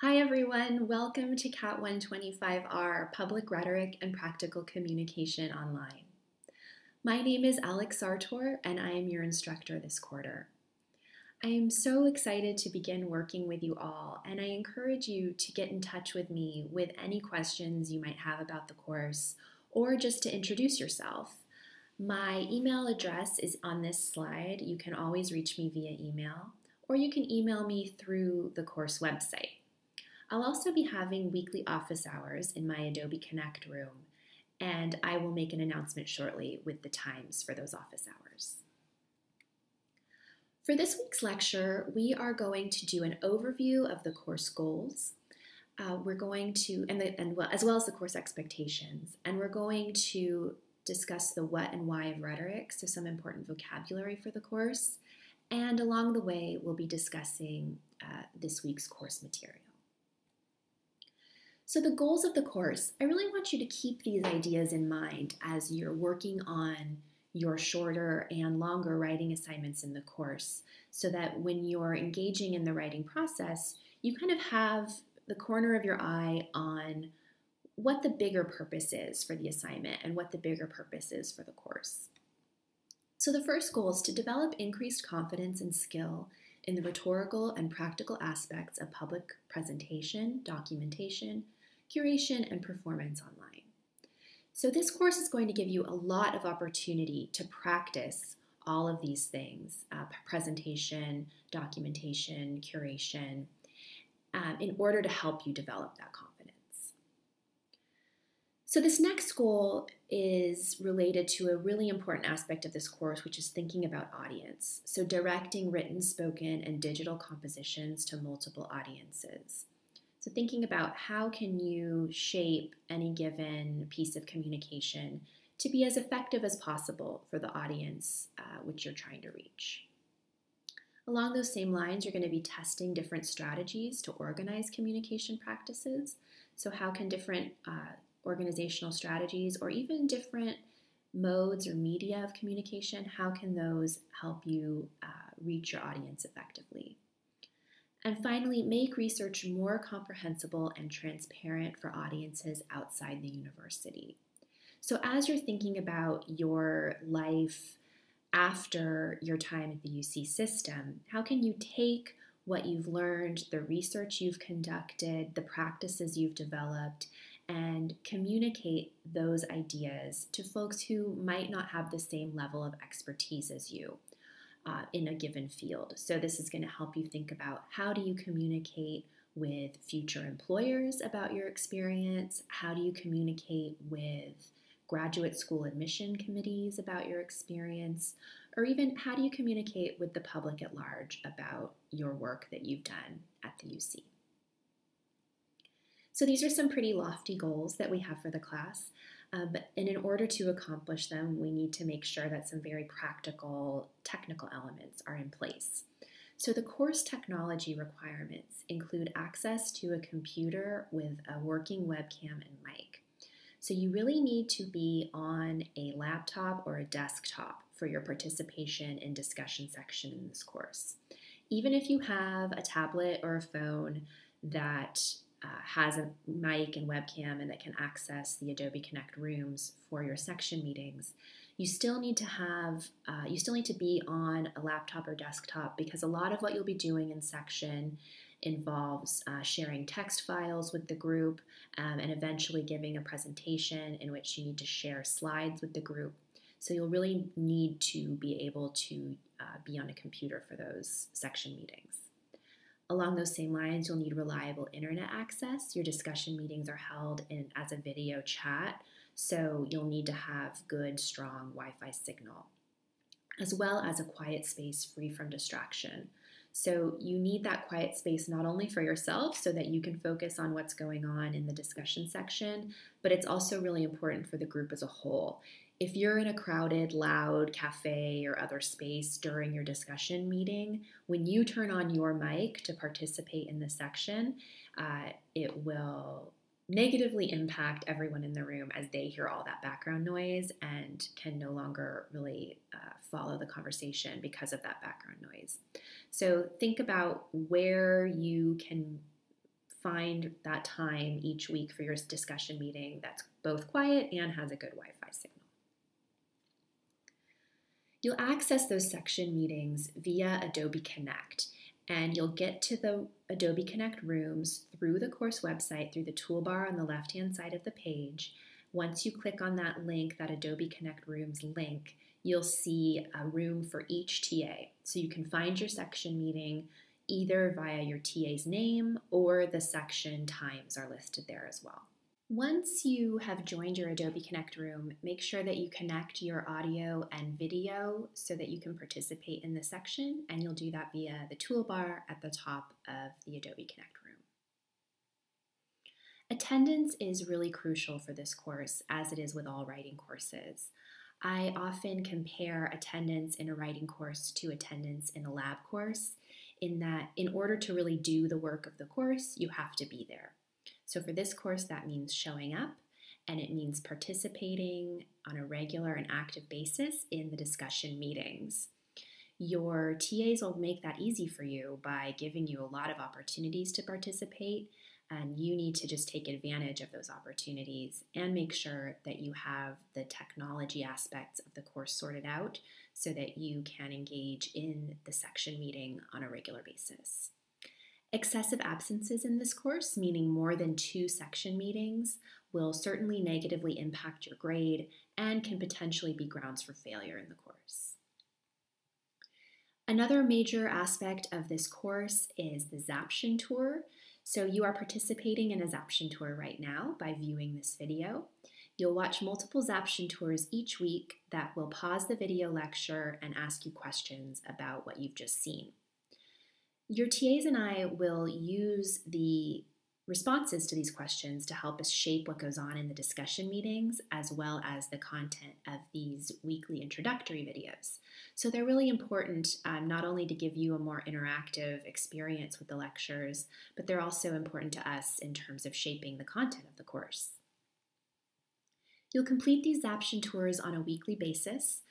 Hi everyone, welcome to CAT125R, Public Rhetoric and Practical Communication Online. My name is Alex Sartor and I am your instructor this quarter. I am so excited to begin working with you all, and I encourage you to get in touch with me with any questions you might have about the course or just to introduce yourself. My email address is on this slide. You can always reach me via email, or you can email me through the course website. I'll also be having weekly office hours in my Adobe Connect room, and I will make an announcement shortly with the times for those office hours. For this week's lecture, we are going to do an overview of the course goals. We're going to, as well as the course expectations, and we're going to discuss the what and why of rhetoric, so some important vocabulary for the course, and along the way, we'll be discussing this week's course material. So the goals of the course, I really want you to keep these ideas in mind as you're working on your shorter and longer writing assignments in the course, so that when you're engaging in the writing process, you kind of have the corner of your eye on what the bigger purpose is for the assignment and what the bigger purpose is for the course. So the first goal is to develop increased confidence and skill in the rhetorical and practical aspects of public presentation, documentation, curation, and performance online. So this course is going to give you a lot of opportunity to practice all of these things, presentation, documentation, curation, in order to help you develop that confidence. So this next goal is related to a really important aspect of this course, which is thinking about audience. So directing written, spoken, and digital compositions to multiple audiences. So thinking about how can you shape any given piece of communication to be as effective as possible for the audience which you're trying to reach. Along those same lines, you're going to be testing different strategies to organize communication practices. So how can different organizational strategies or even different modes or media of communication, how can those help you reach your audience effectively? And finally, make research more comprehensible and transparent for audiences outside the university. So as you're thinking about your life after your time at the UC system, how can you take what you've learned, the research you've conducted, the practices you've developed, and communicate those ideas to folks who might not have the same level of expertise as you in a given field. So this is going to help you think about how do you communicate with future employers about your experience? How do you communicate with graduate school admission committees about your experience? Or even how do you communicate with the public at large about your work that you've done at the UC? So these are some pretty lofty goals that we have for the class. And in order to accomplish them, we need to make sure that some very practical technical elements are in place. So the course technology requirements include access to a computer with a working webcam and mic. So you really need to be on a laptop or a desktop for your participation in discussion section in this course. Even if you have a tablet or a phone that has a mic and webcam and that can access the Adobe Connect rooms for your section meetings, you still need to be on a laptop or desktop, because a lot of what you'll be doing in section involves sharing text files with the group and eventually giving a presentation in which you need to share slides with the group. So you'll really need to be able to be on a computer for those section meetings. Along those same lines, you'll need reliable internet access. Your discussion meetings are held as a video chat, so you'll need to have good, strong Wi-Fi signal, as well as a quiet space free from distraction. So you need that quiet space not only for yourself so that you can focus on what's going on in the discussion section, but it's also really important for the group as a whole. If you're in a crowded, loud cafe or other space during your discussion meeting, when you turn on your mic to participate in the section, it will negatively impact everyone in the room as they hear all that background noise and can no longer really follow the conversation because of that background noise. So think about where you can find that time each week for your discussion meeting that's both quiet and has a good Wi-Fi signal. You'll access those section meetings via Adobe Connect, and you'll get to the Adobe Connect rooms through the course website, through the toolbar on the left-hand side of the page. Once you click on that link, that Adobe Connect Rooms link, you'll see a room for each TA. So you can find your section meeting either via your TA's name or the section times are listed there as well. Once you have joined your Adobe Connect room, make sure that you connect your audio and video so that you can participate in the section, and you'll do that via the toolbar at the top of the Adobe Connect room. Attendance is really crucial for this course, as it is with all writing courses. I often compare attendance in a writing course to attendance in a lab course, in that in order to really do the work of the course, you have to be there. So for this course, that means showing up, and it means participating on a regular and active basis in the discussion meetings. Your TAs will make that easy for you by giving you a lot of opportunities to participate, and you need to just take advantage of those opportunities and make sure that you have the technology aspects of the course sorted out so that you can engage in the section meeting on a regular basis. Excessive absences in this course, meaning more than 2 section meetings, will certainly negatively impact your grade and can potentially be grounds for failure in the course. Another major aspect of this course is the Zaption tour. So you are participating in a Zaption tour right now by viewing this video. You'll watch multiple Zaption tours each week that will pause the video lecture and ask you questions about what you've just seen. Your TAs and I will use the responses to these questions to help us shape what goes on in the discussion meetings, as well as the content of these weekly introductory videos. So they're really important not only to give you a more interactive experience with the lectures, but they're also important to us in terms of shaping the content of the course. You'll complete these Zaption tours on a weekly basis.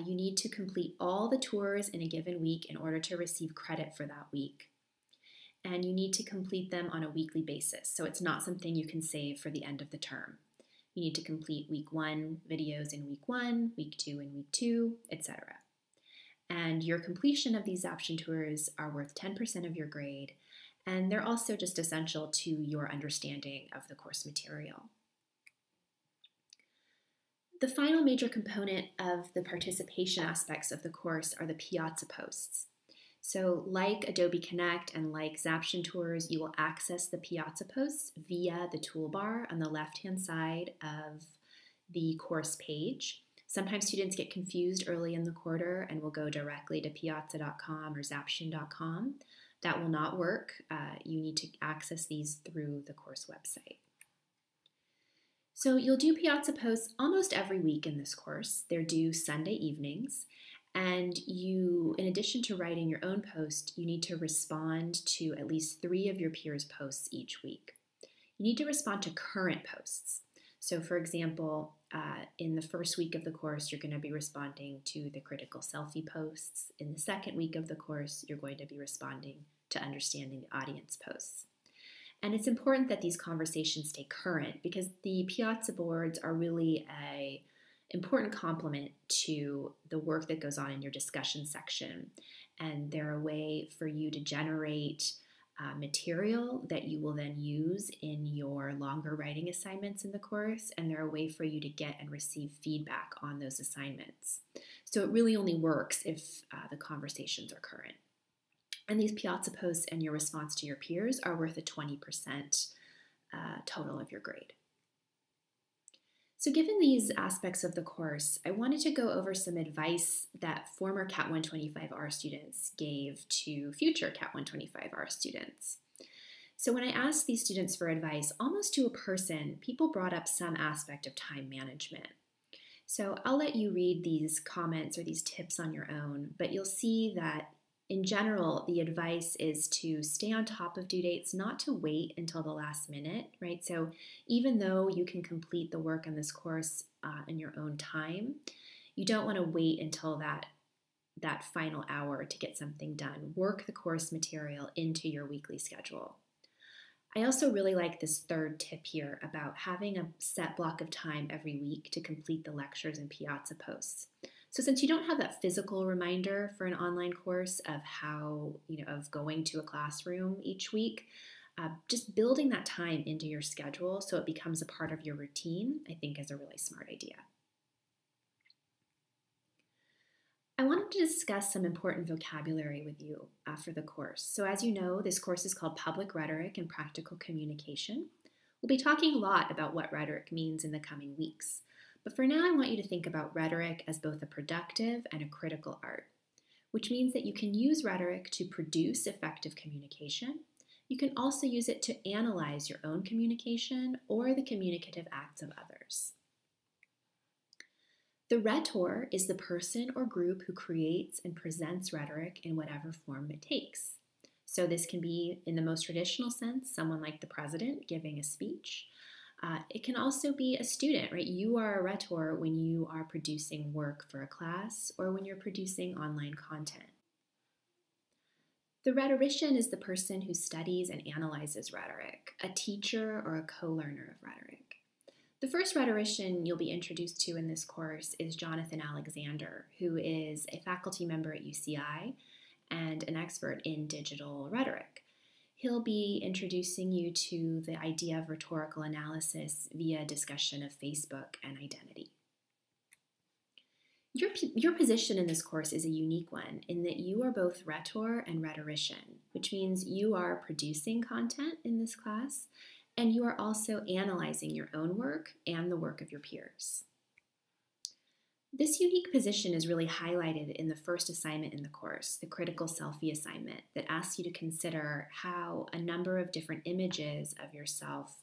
You need to complete all the tours in a given week in order to receive credit for that week. And you need to complete them on a weekly basis, so it's not something you can save for the end of the term. You need to complete week 1 videos in week 1, week 2 in week 2, etc. And your completion of these Zaption tours are worth 10% of your grade, and they're also just essential to your understanding of the course material. The final major component of the participation aspects of the course are the Piazza posts. So like Adobe Connect and like Zaption tours, you will access the Piazza posts via the toolbar on the left-hand side of the course page. Sometimes students get confused early in the quarter and will go directly to piazza.com or zaption.com. That will not work. You need to access these through the course website. So you'll do Piazza posts almost every week in this course. They're due Sunday evenings. And you, in addition to writing your own post, you need to respond to at least 3 of your peers' posts each week. You need to respond to current posts. So for example, in the first week of the course, you're going to be responding to the critical selfie posts. In the second week of the course, you're going to be responding to understanding the audience posts. And it's important that these conversations stay current because the Piazza boards are really an important complement to the work that goes on in your discussion section. And they're a way for you to generate material that you will then use in your longer writing assignments in the course, and they're a way for you to get and receive feedback on those assignments. So it really only works if the conversations are current. And these Piazza posts and your response to your peers are worth a 20% total of your grade. So given these aspects of the course, I wanted to go over some advice that former CAT125R students gave to future CAT125R students. So when I asked these students for advice, almost to a person, people brought up some aspect of time management. So I'll let you read these comments or these tips on your own, but you'll see that in general, the advice is to stay on top of due dates, not to wait until the last minute, right? So even though you can complete the work on this course in your own time, you don't want to wait until that final hour to get something done. Work the course material into your weekly schedule. I also really like this third tip here about having a set block of time every week to complete the lectures and Piazza posts. So since you don't have that physical reminder for an online course of of going to a classroom each week, just building that time into your schedule so it becomes a part of your routine, I think is a really smart idea. I wanted to discuss some important vocabulary with you for the course. So as you know, this course is called Public Rhetoric and Practical Communication. We'll be talking a lot about what rhetoric means in the coming weeks. But for now, I want you to think about rhetoric as both a productive and a critical art, which means that you can use rhetoric to produce effective communication. You can also use it to analyze your own communication or the communicative acts of others. The rhetor is the person or group who creates and presents rhetoric in whatever form it takes. So this can be, in the most traditional sense, someone like the president giving a speech. It can also be a student, right? You are a rhetor when you are producing work for a class or when you're producing online content. The rhetorician is the person who studies and analyzes rhetoric, a teacher or a co-learner of rhetoric. The first rhetorician you'll be introduced to in this course is Jonathan Alexander, who is a faculty member at UCI and an expert in digital rhetoric. He'll be introducing you to the idea of rhetorical analysis via discussion of Facebook and identity. Your position in this course is a unique one in that you are both rhetor and rhetorician, which means you are producing content in this class and you are also analyzing your own work and the work of your peers. This unique position is really highlighted in the first assignment in the course, the critical selfie assignment, that asks you to consider how a number of different images of yourself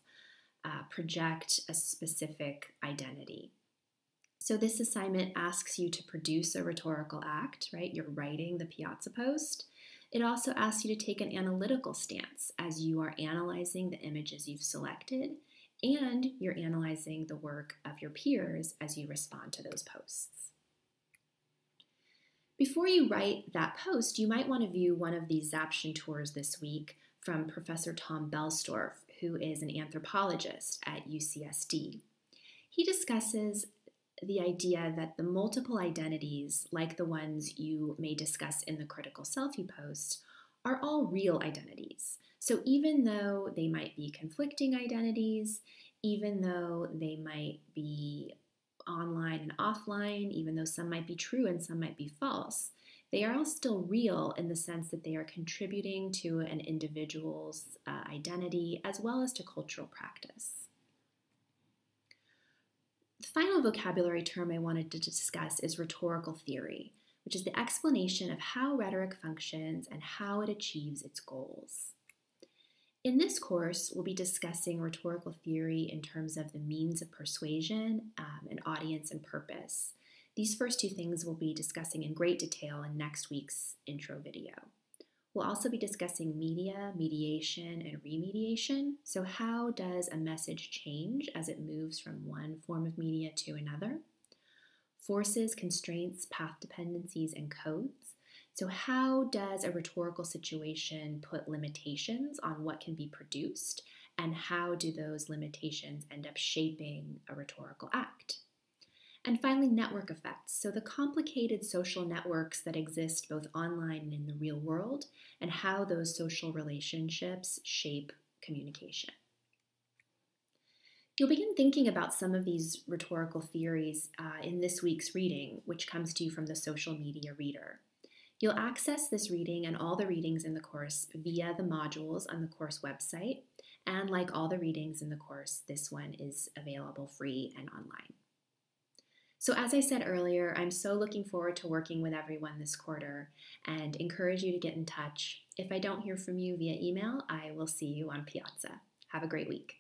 project a specific identity. So this assignment asks you to produce a rhetorical act, right? You're writing the Piazza post. It also asks you to take an analytical stance as you are analyzing the images you've selected, and you're analyzing the work of your peers as you respond to those posts. Before you write that post, you might want to view one of these Zaption tours this week from Professor Tom Belstorff, who is an anthropologist at UCSD. He discusses the idea that the multiple identities, like the ones you may discuss in the critical selfie post, are all real identities. So even though they might be conflicting identities, even though they might be online and offline, even though some might be true and some might be false, they are all still real in the sense that they are contributing to an individual's identity as well as to cultural practice. The final vocabulary term I wanted to discuss is rhetorical theory, which is the explanation of how rhetoric functions and how it achieves its goals. In this course, we'll be discussing rhetorical theory in terms of the means of persuasion and audience and purpose. These first two things we'll be discussing in great detail in next week's intro video. We'll also be discussing media, mediation, and remediation. So how does a message change as it moves from one form of media to another? Forces, constraints, path dependencies, and codes. So how does a rhetorical situation put limitations on what can be produced, and how do those limitations end up shaping a rhetorical act? And finally, network effects. So the complicated social networks that exist both online and in the real world, and how those social relationships shape communication. You'll begin thinking about some of these rhetorical theories in this week's reading, which comes to you from the Social Media Reader. You'll access this reading and all the readings in the course via the modules on the course website, and like all the readings in the course, this one is available free and online. So as I said earlier, I'm so looking forward to working with everyone this quarter and encourage you to get in touch. If I don't hear from you via email, I will see you on Piazza. Have a great week.